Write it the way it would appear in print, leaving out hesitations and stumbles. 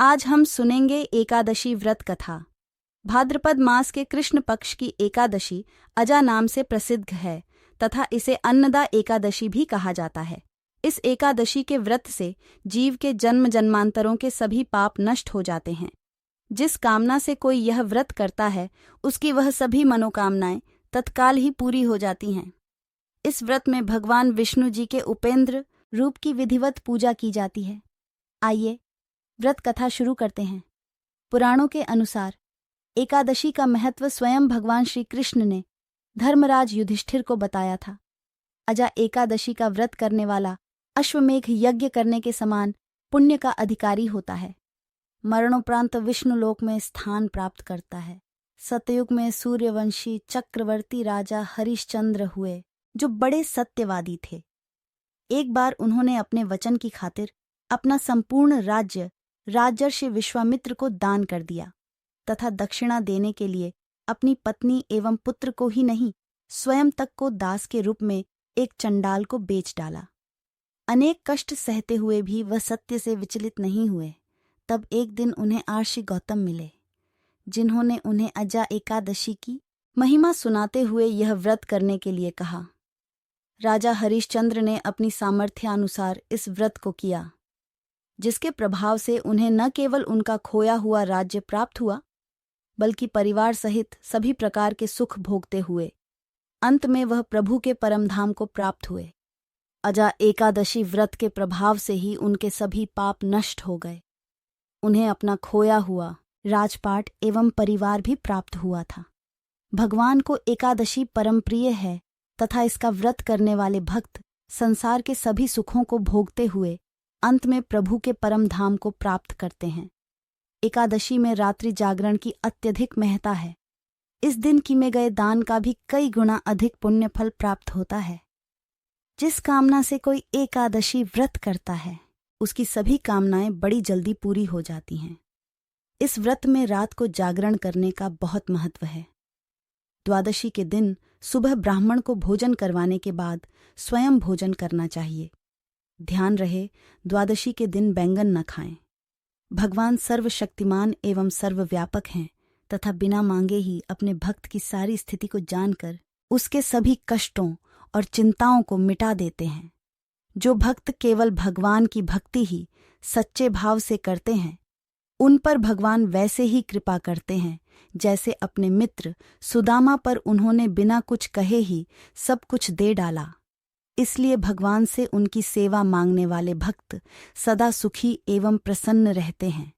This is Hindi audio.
आज हम सुनेंगे एकादशी व्रत कथा। भाद्रपद मास के कृष्ण पक्ष की एकादशी अजा नाम से प्रसिद्ध है तथा इसे अन्नदा एकादशी भी कहा जाता है। इस एकादशी के व्रत से जीव के जन्म जन्मांतरों के सभी पाप नष्ट हो जाते हैं। जिस कामना से कोई यह व्रत करता है उसकी वह सभी मनोकामनाएं तत्काल ही पूरी हो जाती हैं। इस व्रत में भगवान विष्णु जी के उपेंद्र रूप की विधिवत पूजा की जाती है। आइए व्रत कथा शुरू करते हैं। पुराणों के अनुसार एकादशी का महत्व स्वयं भगवान श्री कृष्ण ने धर्मराज युधिष्ठिर को बताया था। अजा एकादशी का व्रत करने वाला अश्वमेघ यज्ञ करने के समान पुण्य का अधिकारी होता है। मरणोपरांत विष्णुलोक में स्थान प्राप्त करता है। सतयुग में सूर्यवंशी चक्रवर्ती राजा हरिश्चंद्र हुए जो बड़े सत्यवादी थे। एक बार उन्होंने अपने वचन की खातिर अपना संपूर्ण राज्य राजर्षि विश्वामित्र को दान कर दिया तथा दक्षिणा देने के लिए अपनी पत्नी एवं पुत्र को ही नहीं स्वयं तक को दास के रूप में एक चंडाल को बेच डाला। अनेक कष्ट सहते हुए भी वह सत्य से विचलित नहीं हुए। तब एक दिन उन्हें आर्षि गौतम मिले, जिन्होंने उन्हें अजा एकादशी की महिमा सुनाते हुए यह व्रत करने के लिए कहा। राजा हरिश्चंद्र ने अपनी सामर्थ्यानुसार इस व्रत को किया, जिसके प्रभाव से उन्हें न केवल उनका खोया हुआ राज्य प्राप्त हुआ बल्कि परिवार सहित सभी प्रकार के सुख भोगते हुए अंत में वह प्रभु के परमधाम को प्राप्त हुए। अजा एकादशी व्रत के प्रभाव से ही उनके सभी पाप नष्ट हो गए। उन्हें अपना खोया हुआ राजपाट एवं परिवार भी प्राप्त हुआ था। भगवान को एकादशी परम प्रिय है तथा इसका व्रत करने वाले भक्त संसार के सभी सुखों को भोगते हुए अंत में प्रभु के परम धाम को प्राप्त करते हैं। एकादशी में रात्रि जागरण की अत्यधिक महत्ता है। इस दिन किए गए दान का भी कई गुना अधिक पुण्य फल प्राप्त होता है। जिस कामना से कोई एकादशी व्रत करता है उसकी सभी कामनाएं बड़ी जल्दी पूरी हो जाती हैं। इस व्रत में रात को जागरण करने का बहुत महत्व है। द्वादशी के दिन सुबह ब्राह्मण को भोजन करवाने के बाद स्वयं भोजन करना चाहिए। ध्यान रहे, द्वादशी के दिन बैंगन न खाएं। भगवान सर्वशक्तिमान एवं सर्वव्यापक हैं तथा बिना मांगे ही अपने भक्त की सारी स्थिति को जानकर उसके सभी कष्टों और चिंताओं को मिटा देते हैं। जो भक्त केवल भगवान की भक्ति ही सच्चे भाव से करते हैं उन पर भगवान वैसे ही कृपा करते हैं जैसे अपने मित्र सुदामा पर उन्होंने बिना कुछ कहे ही सब कुछ दे डाला। इसलिए भगवान से उनकी सेवा मांगने वाले भक्त सदा सुखी एवं प्रसन्न रहते हैं।